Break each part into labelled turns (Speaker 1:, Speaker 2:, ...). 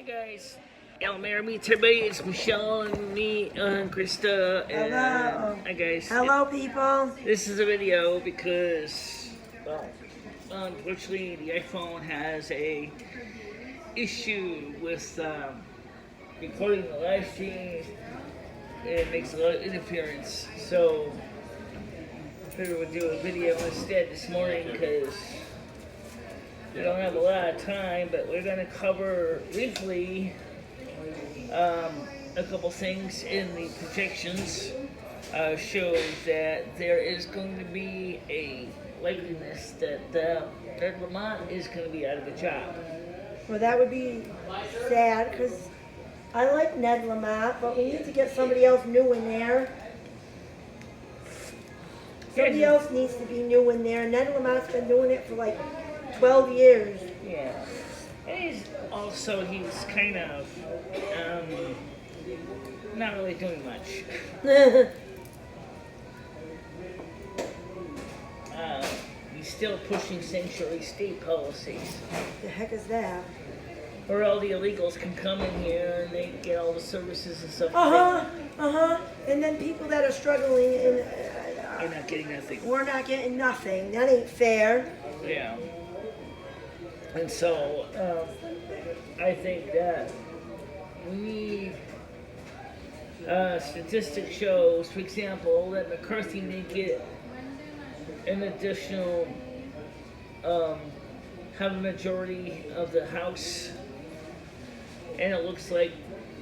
Speaker 1: guys. Elmer meets everybody. It's Michelle and me and Krista. And
Speaker 2: Hello.
Speaker 1: Hi guys.
Speaker 2: Hello, people.
Speaker 1: This is a video because, well, unfortunately the iPhone has a issue with recording the live stream. It makes a lot of interference. So I figured we'd do a video instead this morning because we don't have a lot of time, but we're going to cover briefly a couple things in the projections. Shows that there is going to be a likeliness that Lamont is going to be out of a job.
Speaker 2: Well, that would be sad because I like Ned Lamont, but we need to get somebody else new in there. Somebody else needs to be new in there. Ned Lamont's been doing it for like 12 years.
Speaker 1: Yeah. And he's kind of not really doing much. He's still pushing sanctuary state policies.
Speaker 2: The heck is that?
Speaker 1: Where all the illegals can come in here and they get all the services and stuff.
Speaker 2: And then people that are struggling and
Speaker 1: You're not getting nothing.
Speaker 2: we're not getting nothing. That ain't fair.
Speaker 1: Yeah. And so, I think that we need statistics shows, for example, that McCarthy may get an additional, have a majority of the House, and it looks like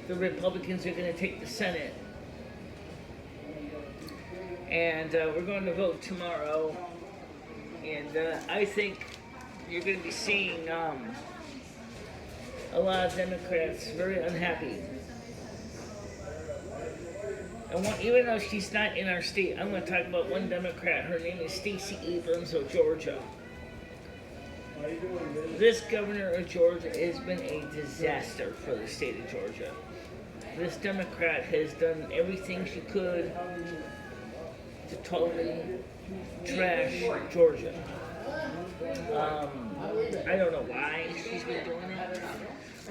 Speaker 1: the Republicans are going to take the Senate. And we're going to vote tomorrow, and I think you're going to be seeing a lot of Democrats very unhappy. And even though she's not in our state, I'm going to talk about one Democrat. Her name is Stacey Abrams of Georgia. This governor of Georgia has been a disaster for the state of Georgia. This Democrat has done everything she could to totally trash Georgia. I don't know why she's been doing it,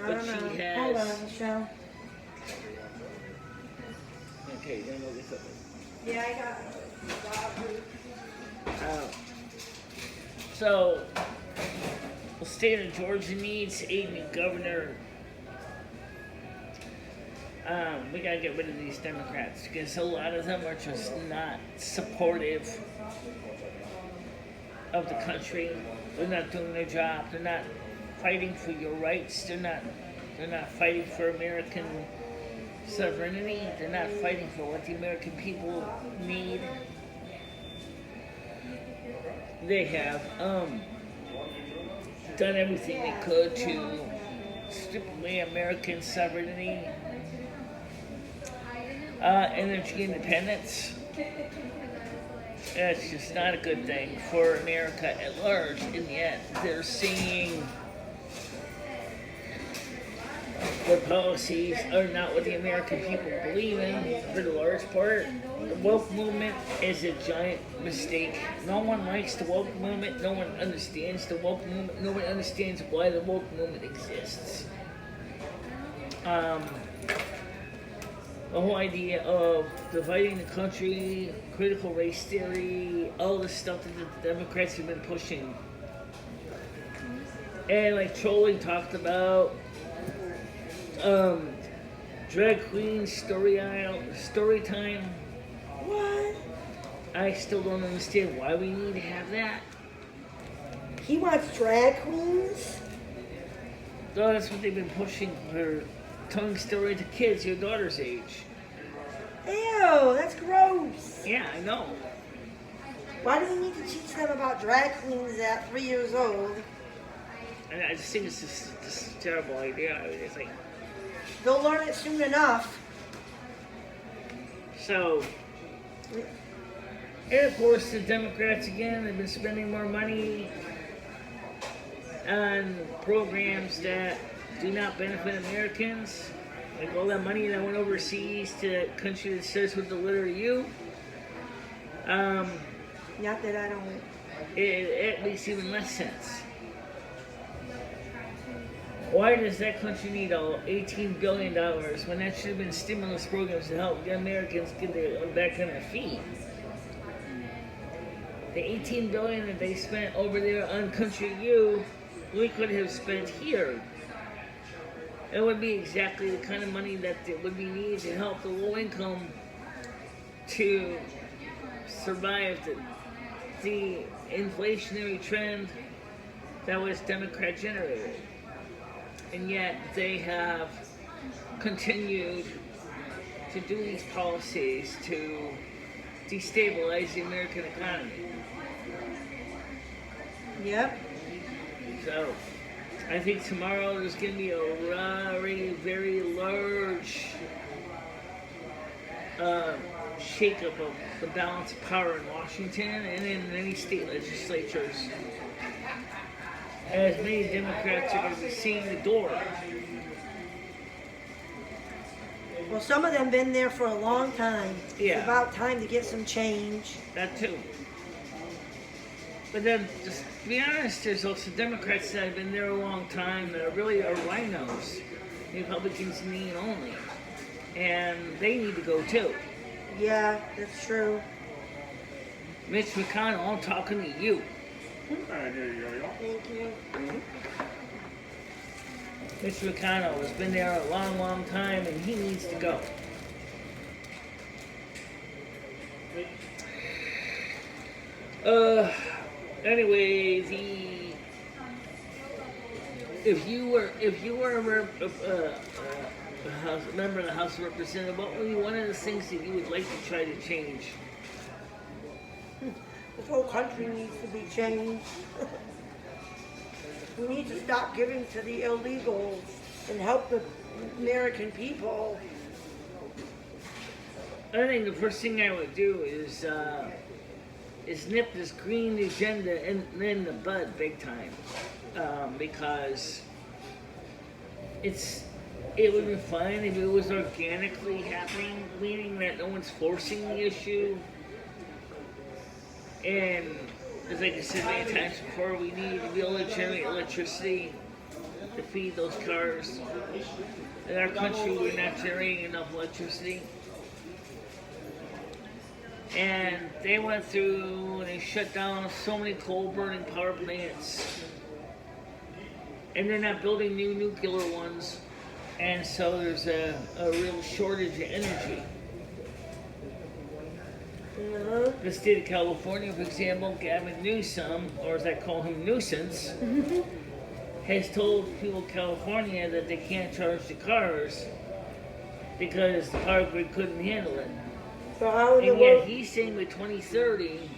Speaker 1: but she has.
Speaker 2: Hold on, Michelle.
Speaker 1: Okay, then we'll get something.
Speaker 2: Yeah, I got it.
Speaker 1: So, the state of Georgia needs a new governor. We gotta get rid of these Democrats because a lot of them are just not supportive of the country. They're not doing their job. They're not fighting for your rights. They're not fighting for American sovereignty. They're not fighting for what the American people need. They have done everything they could to strip away American sovereignty, energy independence. That's just not a good thing for America at large. In the end, they're seeing their policies are not what the American people believe in for the large part. The woke movement is a giant mistake. No one likes the woke movement. No one understands the woke movement. No one understands why the woke movement exists. The whole idea of dividing the country, critical race theory, all the stuff that the Democrats have been pushing. And like Trolling talked about, drag queen story time.
Speaker 2: What?
Speaker 1: I still don't understand why we need to have that.
Speaker 2: He wants drag queens?
Speaker 1: No, that's what they've been pushing for, telling story to kids your daughter's age.
Speaker 2: Ew, that's gross.
Speaker 1: Yeah, I know.
Speaker 2: Why do we need to teach them about drag queens at 3 years old?
Speaker 1: And I just think it's just a terrible idea. I mean, it's like,
Speaker 2: They'll learn it soon enough.
Speaker 1: so, and of course the Democrats again, they've been spending more money on programs that do not benefit Americans. Like all that money that went overseas to a country that starts with the letter U.
Speaker 2: Not that I don't.
Speaker 1: It makes even less sense. Why does that country need all $18 billion when that should have been stimulus programs to help the Americans get back on their feet? The $18 billion that they spent over there on Country U, we could have spent here. It would be exactly the kind of money that would be needed to help the low income to survive the inflationary trend that was Democrat generated. And yet they have continued to do these policies to destabilize the American economy.
Speaker 2: Yep.
Speaker 1: So I think tomorrow there's going to be a very large shakeup of the balance of power in Washington and in many state legislatures, as many Democrats are going to be seeing the door.
Speaker 2: Well, some of them been there for a long time.
Speaker 1: Yeah.
Speaker 2: It's about time to get some change.
Speaker 1: That too. But then, just to be honest, there's also Democrats that have been there a long time that are really rhinos, Republicans in name only, and they need to go too.
Speaker 2: Yeah, that's true.
Speaker 1: Mitch McConnell, I'm talking to you.
Speaker 3: Alright, there you go, y'all.
Speaker 2: Thank you.
Speaker 1: Mitch McConnell has been there a long time, and he needs to go. Anyway, if you were a member of the House of Representatives, what would be one of the things that you would like to try to change?
Speaker 2: This whole country needs to be changed. We need to stop giving to the illegals and help the American people.
Speaker 1: I think the first thing I would do is nip this green agenda in the bud big time, because it would be fine if it was organically happening, meaning that no one's forcing the issue. And as I said many times before, we need to be able to generate electricity to feed those cars. In our country, we're not generating enough electricity. And they went through and they shut down so many coal-burning power plants. And they're not building new nuclear ones. And so there's a real shortage of energy. The state of California, for example, Gavin Newsom, or as I call him, Nuisance, has told people in California that they can't charge the cars because the power grid couldn't handle it.
Speaker 2: So how in the
Speaker 1: And yet
Speaker 2: world?
Speaker 1: he's saying by 2030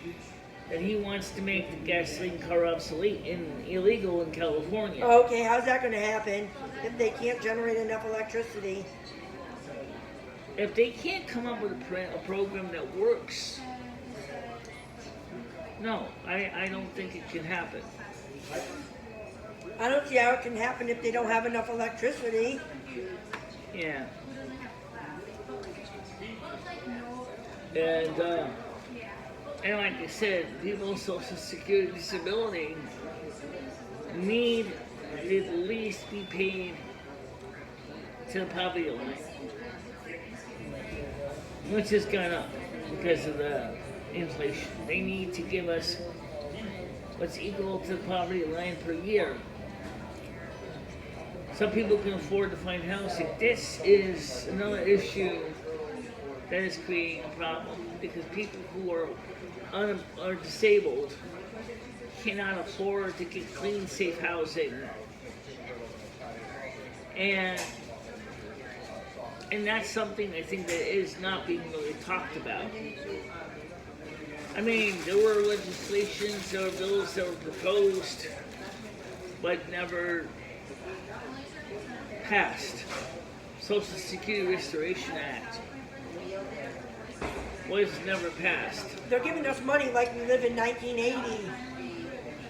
Speaker 1: that he wants to make the gasoline car obsolete and illegal in California.
Speaker 2: Okay, how's that going to happen if they can't generate enough electricity?
Speaker 1: If they can't come up with a program that works, no, I don't think it can happen.
Speaker 2: I don't see how it can happen if they don't have enough electricity.
Speaker 1: Yeah. And like I said, people with Social Security disability need to at least be paid to the poverty line, which has gone up because of the inflation. They need to give us what's equal to the poverty line per year. Some people can afford to find housing. This is another issue that is creating a problem because people who are disabled cannot afford to get clean, safe housing, and that's something I think that is not being really talked about. I mean, there were legislations, there were bills that were proposed, but never passed. Social Security Restoration Act was never passed.
Speaker 2: They're giving us money like we live in 1980.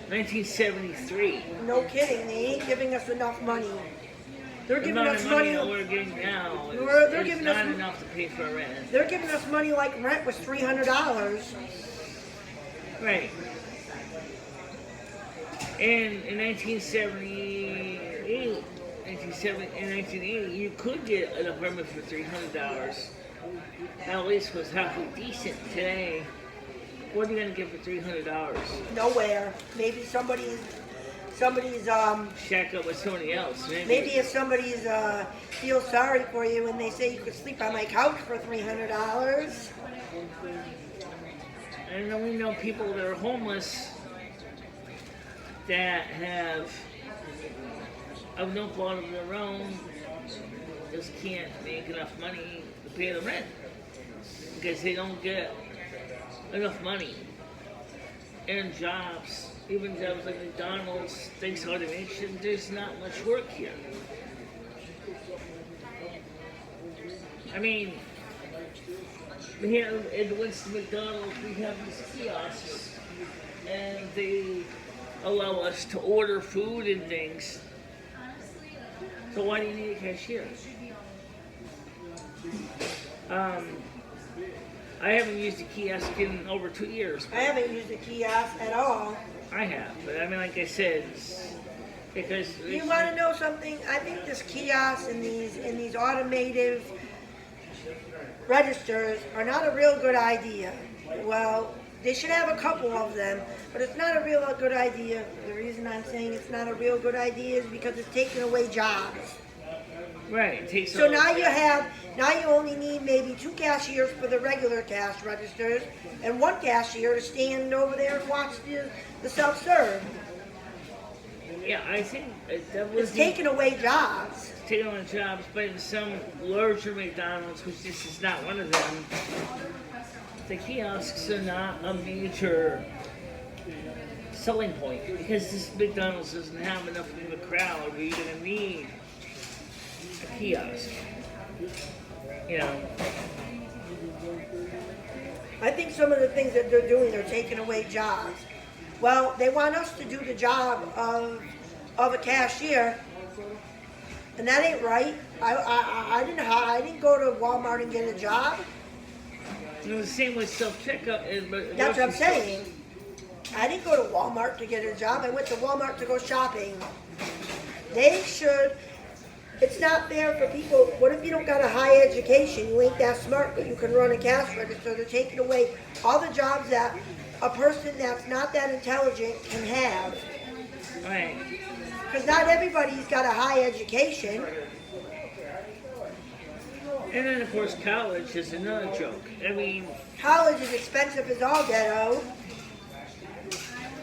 Speaker 1: 1973.
Speaker 2: No kidding, they ain't giving us enough money. They're
Speaker 1: The
Speaker 2: giving
Speaker 1: amount
Speaker 2: us
Speaker 1: of money
Speaker 2: money.
Speaker 1: that we're getting now
Speaker 2: They're
Speaker 1: is
Speaker 2: giving
Speaker 1: not
Speaker 2: us-
Speaker 1: enough to pay for rent.
Speaker 2: They're giving us money like rent was $300.
Speaker 1: Right. And in 1978, in 1980, you could get an apartment for $300. At least was halfway decent. Today, what are you gonna get for $300?
Speaker 2: Nowhere. Maybe somebody's
Speaker 1: Shack up with somebody else.
Speaker 2: maybe if somebody's feels sorry for you and they say you could sleep on my couch for $300.
Speaker 1: And then we know people that are homeless that have no fault of their own, just can't make enough money to pay the rent because they don't get enough money. And jobs, even jobs like McDonald's, thanks to automation, there's not much work here. I mean, here in Winston McDonald's, we have these kiosks, and they allow us to order food and things. So why do you need a cashier? I haven't used a kiosk in over 2 years.
Speaker 2: I haven't used a kiosk at all.
Speaker 1: I have, but I mean, like I said, because
Speaker 2: You want to know something? I think this kiosk and these automated registers are not a real good idea. Well, they should have a couple of them, but it's not a real good idea. The reason I'm saying it's not a real good idea is because it's taking away jobs.
Speaker 1: right, it takes.
Speaker 2: So now you only need maybe 2 cashiers for the regular cash registers and 1 cashier to stand over there and watch the self-serve.
Speaker 1: Yeah, I think that was
Speaker 2: It's taking away jobs.
Speaker 1: taking on jobs, but in some larger McDonald's, which this is not one of them, the kiosks are not a major selling point because this McDonald's doesn't have enough of a crowd where you're going to need a kiosk. You know,
Speaker 2: I think some of the things that they're doing are taking away jobs. Well, they want us to do the job of a cashier, and that ain't right. I didn't go to Walmart and get a job.
Speaker 1: it was the same with self-checkout.
Speaker 2: That's what I'm saying. I didn't go to Walmart to get a job. I went to Walmart to go shopping. They should. It's not fair for people. What if you don't got a high education? You ain't that smart, but you can run a cash register. They're taking away all the jobs that a person that's not that intelligent can have.
Speaker 1: Right.
Speaker 2: Because not everybody's got a high education.
Speaker 1: And then, of course, college is another joke. I mean,
Speaker 2: College is expensive as all ghetto.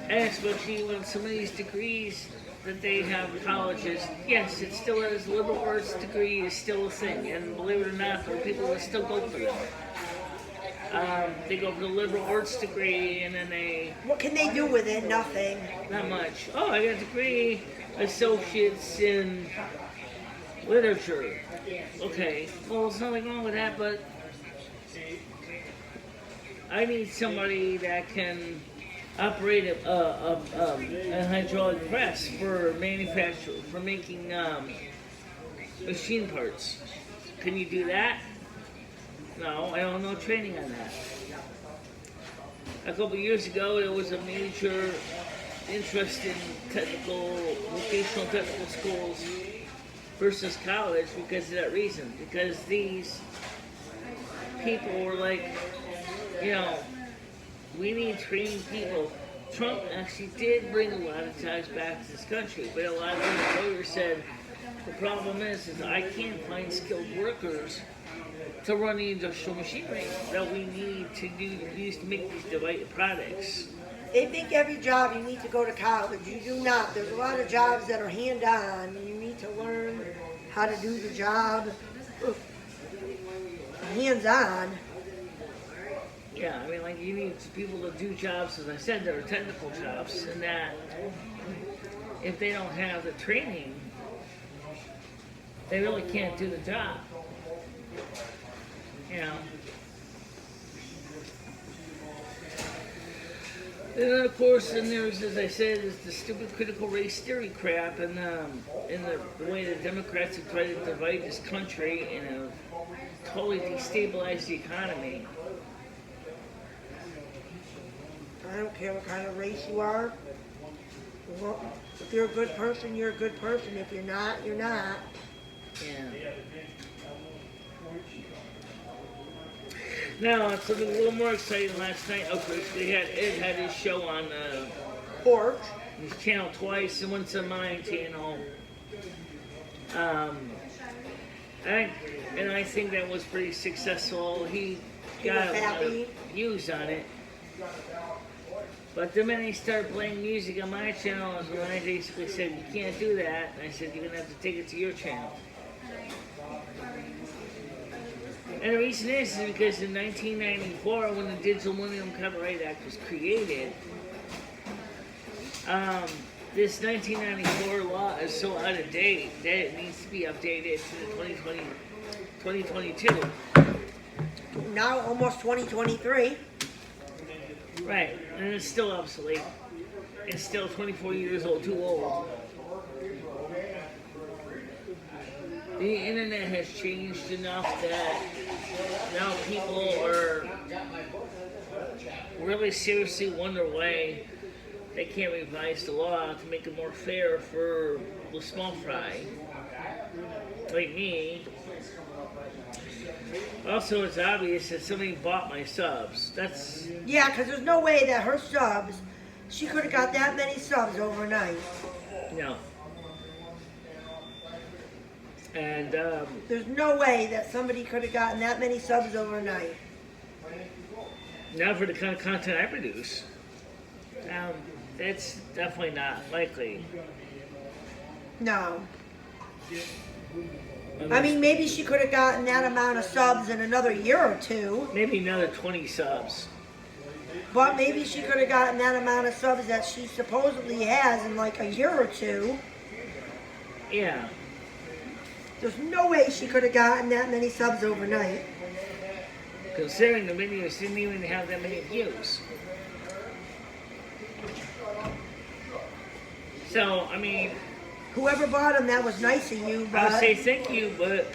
Speaker 1: and especially when some of these degrees that they have in colleges, yes, it still is. Liberal arts degree is still a thing, and believe it or not, there are people that still go for them. They go for the liberal arts degree, and then
Speaker 2: What can they do with it? Nothing.
Speaker 1: not much. Oh, I got a degree, associates in literature. Okay, well, there's nothing wrong with that, but I need somebody that can operate a hydraulic press for manufacture, for making machine parts. Can you do that? No, I don't know training on that. A couple years ago, there was a major interest in vocational technical schools versus college because of that reason. Because these people were like, you know, we need trained people. Trump actually did bring a lot of jobs back to this country, but a lot of the voters said, the problem is I can't find skilled workers to run the industrial machinery that we need to use to make these device products.
Speaker 2: They think every job you need to go to college. You do not. There's a lot of jobs that are hand-on. You need to learn how to do the job hands-on.
Speaker 1: Yeah, I mean, like, you need people to do jobs, as I said, that are technical jobs, and that if they don't have the training, they really can't do the job. You know. And then, of course, then there's, as I said, is the stupid critical race theory crap, and the way the Democrats have tried to divide this country and have totally destabilized the economy.
Speaker 2: I don't care what kind of race you are. Well, if you're a good person, you're a good person. If you're not, you're not.
Speaker 1: Yeah. Now, something a little more exciting last night. Of course, Ed had his show on
Speaker 2: Porch.
Speaker 1: his channel twice, and once on my channel. I think that was pretty successful. He got a lot of views on it. But the minute he started playing music on my channel, is when I basically said, you can't do that. And I said, you're going to have to take it to your channel. And the reason is because in 1994, when the Digital Millennium Copyright Act was created, this 1994 law is so out of date that it needs to be updated to the 2022.
Speaker 2: Now almost 2023.
Speaker 1: Right, and it's still obsolete. It's still 24 years old, too old. The internet has changed enough that now people are really seriously wonder why they can't revise the law to make it more fair for the small fry, like me. Also, it's obvious that somebody bought my subs. That's...
Speaker 2: Yeah, because there's no way that her subs, she could have got that many subs overnight.
Speaker 1: No. And,
Speaker 2: there's no way that somebody could have gotten that many subs overnight.
Speaker 1: not for the kind of content I produce. It's definitely not likely.
Speaker 2: No. I mean, maybe she could have gotten that amount of subs in another year or two.
Speaker 1: Maybe another 20 subs.
Speaker 2: But maybe she could have gotten that amount of subs that she supposedly has in like a year or two.
Speaker 1: Yeah.
Speaker 2: There's no way she could have gotten that many subs overnight.
Speaker 1: Considering the videos didn't even have that many views. So, I mean...
Speaker 2: Whoever bought them, that was nice of you, but...
Speaker 1: I would say thank you, but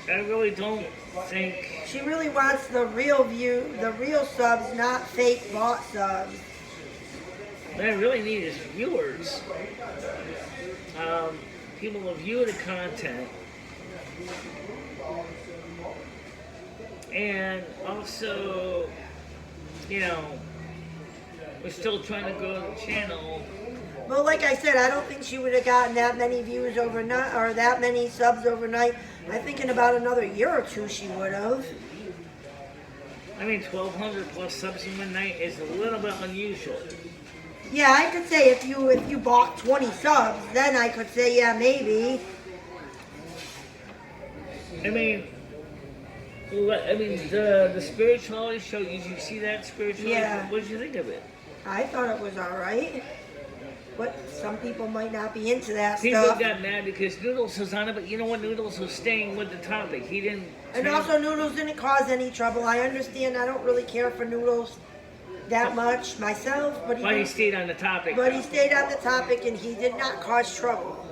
Speaker 1: I really don't think...
Speaker 2: She really wants the real view, the real subs, not fake bought subs.
Speaker 1: What I really need is viewers. People will view the content. And also, you know, we're still trying to grow the channel.
Speaker 2: Well, like I said, I don't think she would have gotten that many views overnight, or that many subs overnight. I think in about another year or two she would have.
Speaker 1: I mean, 1,200 plus subs in one night is a little bit unusual.
Speaker 2: Yeah, I could say if you bought 20 subs, then I could say, yeah, maybe.
Speaker 1: I mean, the spirituality show, did you see that spirituality?
Speaker 2: Yeah.
Speaker 1: What did you think of it?
Speaker 2: I thought it was alright. But some people might not be into that
Speaker 1: People
Speaker 2: stuff.
Speaker 1: got mad because Noodles was on it, but you know what? Noodles was staying with the topic. He didn't...
Speaker 2: And also, Noodles didn't cause any trouble. I understand. I don't really care for Noodles that much myself, but
Speaker 1: he stayed on the topic.
Speaker 2: But he stayed on the topic, and he did not cause trouble.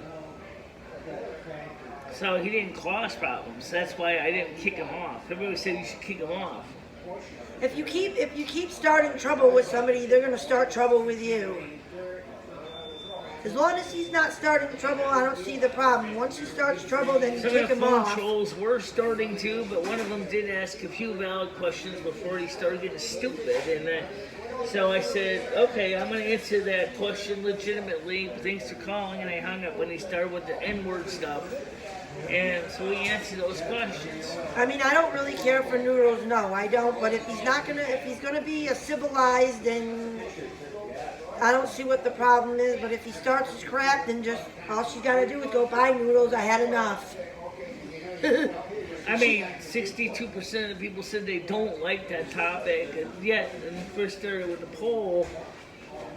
Speaker 1: So he didn't cause problems. That's why I didn't kick him off. Everybody said you should kick him off.
Speaker 2: If you keep starting trouble with somebody, they're going to start trouble with you. As long as he's not starting trouble, I don't see the problem. Once he starts trouble, then you kick him off.
Speaker 1: Some of the phone trolls were starting to, but one of them did ask a few valid questions before he started getting stupid. And so I said, okay, I'm going to answer that question legitimately. Thanks for calling. And I hung up when he started with the N-word stuff. And so we answered those questions.
Speaker 2: I mean, I don't really care for Noodles, no, I don't. But if he's gonna be a civilized, then I don't see what the problem is. But if he starts his crap, then just all she's gotta do is go buy Noodles. I had enough.
Speaker 1: I mean, 62% of the people said they don't like that topic, and yet when we first started with the poll,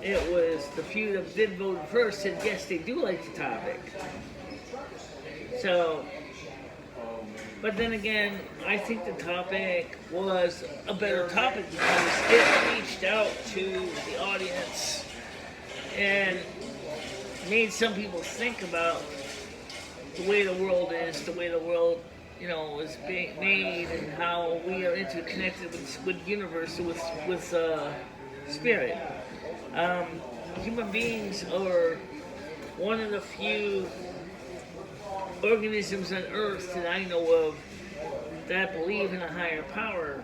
Speaker 1: it was the few that did vote first said yes, they do like the topic. So, but then again, I think the topic was a better topic because it reached out to the audience and made some people think about the way the world is, the way the world, you know, is being made, and how we are interconnected with the universe, with spirit. human beings are one of the few organisms on Earth that I know of that believe in a higher power.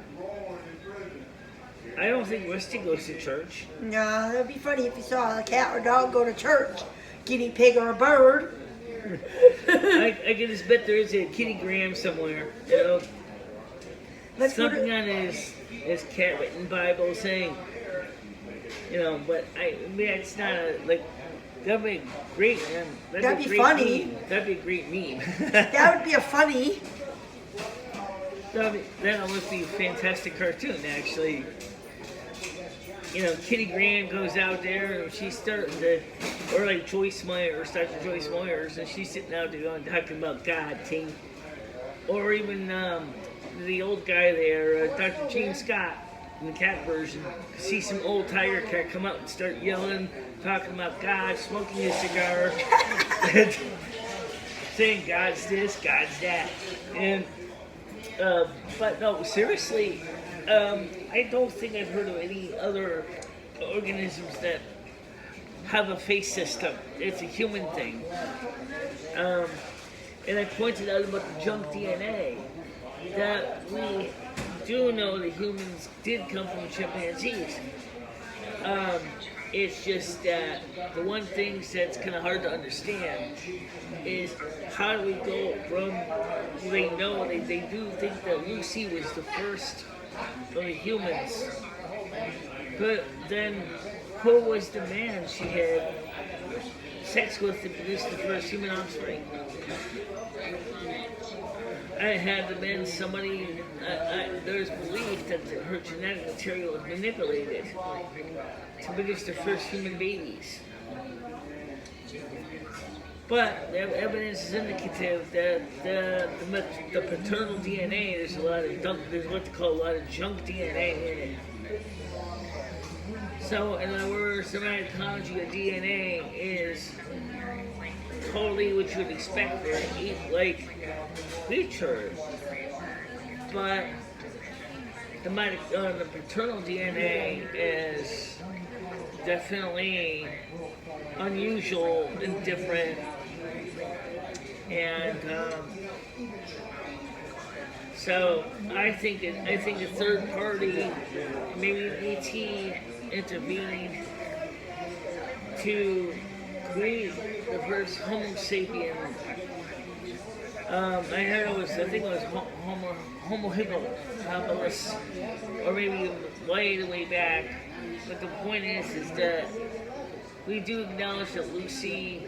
Speaker 1: I don't think Rusty goes to church.
Speaker 2: No, that'd be funny if you saw a cat or dog go to church, guinea pig or a bird.
Speaker 1: I can just bet there is a kitty Graham somewhere, you know, something on his cat-written Bible saying, you know, but I mean, it's not a, like, that'd be great, man.
Speaker 2: That'd be funny.
Speaker 1: Meme. That'd be a great meme.
Speaker 2: That would be a funny.
Speaker 1: That almost be a fantastic cartoon, actually. You know, Kitty Graham goes out there and she's starting to, or like Joyce Myers, Dr. Joyce Myers, and she's sitting out there going, talking about God, team. Or even the old guy there, Dr. James Scott, in the cat version, see some old tiger cat come out and start yelling, talking about God, smoking his cigar, saying God's this, God's that. And, but no, seriously, I don't think I've heard of any other organisms that have a face system. It's a human thing. And I pointed out about the junk DNA, that we do know that humans did come from chimpanzees. It's just that the one thing that's kind of hard to understand is how do we go from, they know, they do think that Lucy was the first of the humans, but then who was the man she had sex with to produce the first human offspring? I had to been somebody, there's belief that her genetic material was manipulated to produce the first human babies. But the evidence is indicative that the paternal DNA, there's what they call a lot of junk DNA in it. So in other words, the cytometry of DNA is totally what you would expect for an ape-like creature. But the paternal DNA is definitely unusual and different, and so I think a third party, maybe an ET, intervened to create the first Homo sapien. I think it was Homo habilis, or maybe way back. But the point is that we do acknowledge that Lucy,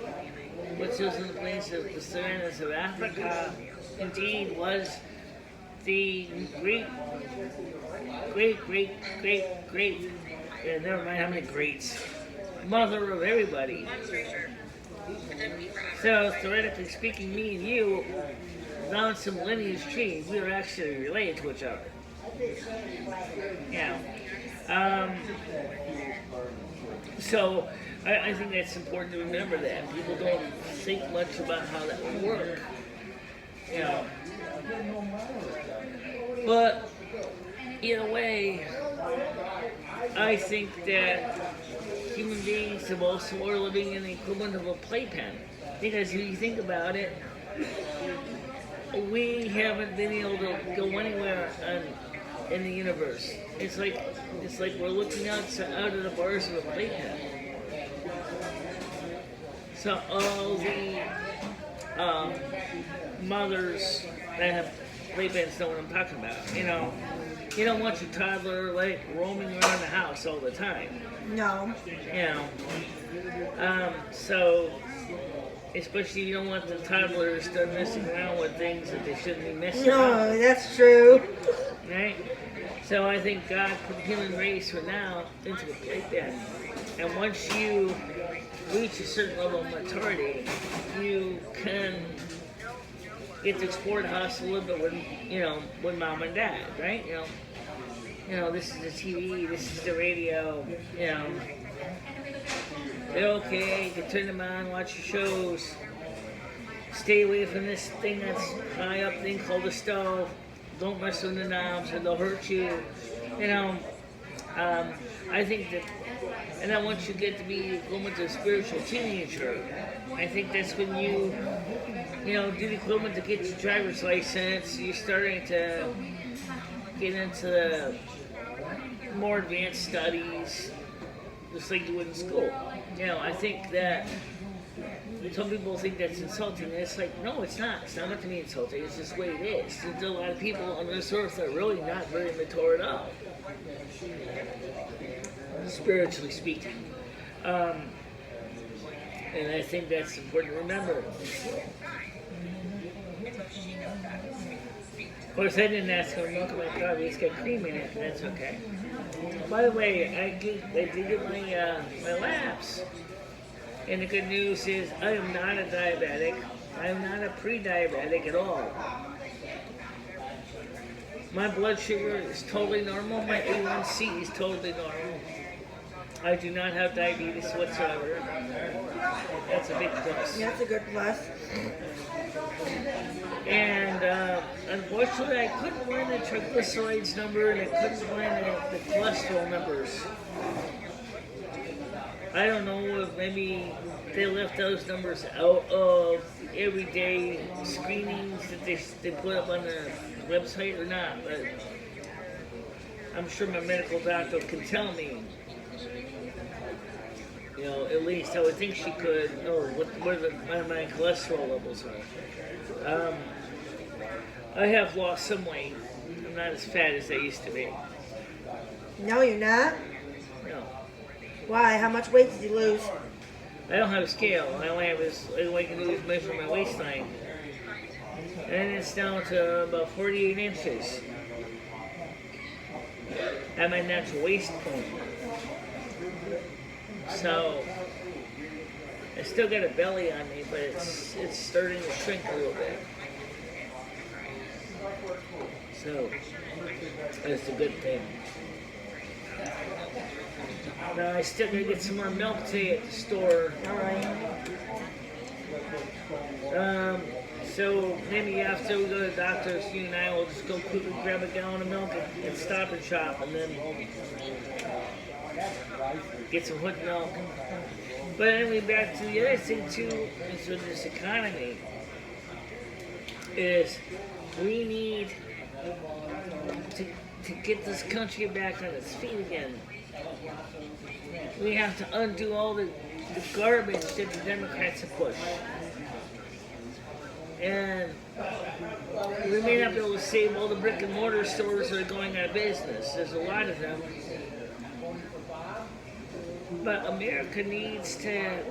Speaker 1: which was in the place of the savannas of Africa, indeed was the great, never mind how many greats, mother of everybody. So theoretically speaking, me and you, down some lineage tree, we are actually related to each other. Yeah. So I think that's important to remember that. People don't think much about how that would work. You know. But in a way, I think that human beings have also are living in the equivalent of a playpen. Because if you think about it, we haven't been able to go anywhere in the universe. It's like we're looking out of the bars of a playpen. So all the mothers that have playpens know what I'm talking about. You know, you don't want your toddler like roaming around the house all the time.
Speaker 2: No.
Speaker 1: You know, so especially you don't want the toddlers to start messing around with things that they shouldn't be messing around with.
Speaker 2: No, that's true.
Speaker 1: Right? So I think God put the human race for now into a playpen. And once you reach a certain level of maturity, you can get to explore the house a little bit with mom and dad, right? You know, this is the TV, this is the radio, you know. They're okay, you can turn them on, watch your shows. Stay away from this thing that's high up thing called the stove. Don't mess with the knobs or they'll hurt you. You know, I think that And then once you get to be a little bit of a spiritual teenager, I think that's when you do the equivalent to get your driver's license. You're starting to get into the more advanced studies, just like you would in school. I think that some people think that's insulting, and it's like, no, it's not. It's not meant to be insulting. It's just the way it is. There's a lot of people on this earth that are really not very mature at all, spiritually speaking. And I think that's important to remember. Of course, I didn't ask for milk in my coffee. It's got cream in it. That's okay. By the way, I did get my labs. And the good news is I am not a diabetic. I am not a pre-diabetic at all. My blood sugar is totally normal. My A1C is totally normal. I do not have diabetes whatsoever. That's a big plus.
Speaker 2: That's a good plus.
Speaker 1: And unfortunately, I couldn't find the triglycerides number, and I couldn't find the cholesterol numbers. I don't know if maybe they left those numbers out of everyday screenings that they put up on the website or not, but I'm sure my medical doctor can tell me. At least I would think she could know what my cholesterol levels are. I have lost some weight. I'm not as fat as I used to be.
Speaker 2: No, you're not?
Speaker 1: No.
Speaker 2: Why? How much weight did you lose?
Speaker 1: I don't have a scale. All I can do is measure my waistline. And it's down to about 48 inches at my natural waist point. So I still got a belly on me, but it's starting to shrink a little bit. So that's a good thing. Now I still gotta get some more milk today at the store.
Speaker 2: Alright.
Speaker 1: So maybe after we go to the doctor's, you and I will just go quickly grab a gallon of milk and Stop and Shop, and then get some hood milk. But anyway, back to the other thing too, is with this economy, is we need to get this country back on its feet again. We have to undo all the garbage that the Democrats have pushed. And we may not be able to save all the brick and mortar stores that are going out of business. There's a lot of them. But America needs to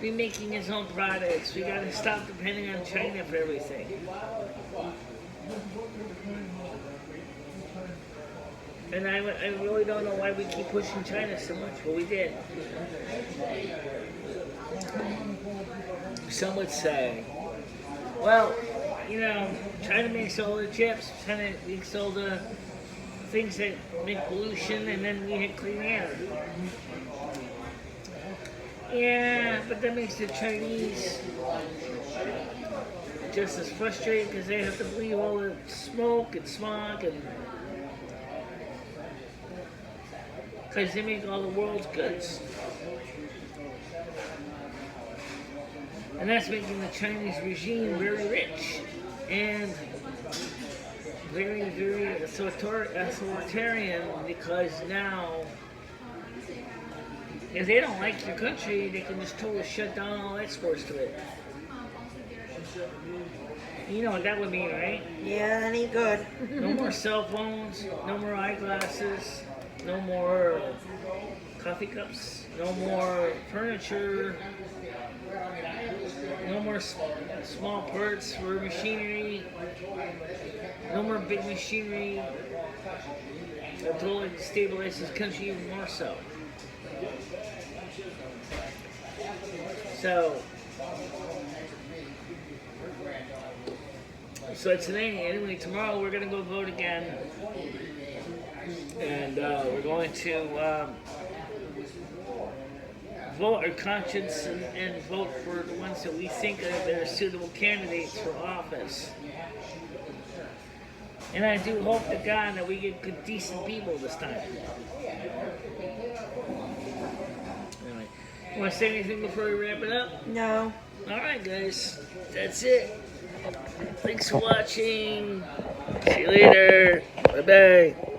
Speaker 1: be making its own products. We got to stop depending on China for everything. And I really don't know why we keep pushing China so much, but we did. Some would say, well, China makes all the chips, China makes all the things that make pollution, and then we had clean air. Yeah, but that makes the Chinese just as frustrated because they have to believe all the smoke and smog, and because they make all the world's goods. And that's making the Chinese regime very rich and very, very authoritarian, because now, if they don't like your country, they can just totally shut down all exports to it. You know what that would mean, right?
Speaker 2: Yeah, that ain't good.
Speaker 1: No more cell phones, no more eyeglasses, no more coffee cups, no more furniture, no more small parts for machinery, no more big machinery. They're totally destabilize this country even more so. So today, anyway, tomorrow we're going to go vote again. And we're going to vote our conscience and vote for the ones that we think are suitable candidates for office. And I do hope to God that we get good, decent people this time. Anyway, you want to say anything before we wrap it up?
Speaker 2: No.
Speaker 1: Alright, guys. That's it. Thanks for watching. See you later. Bye-bye.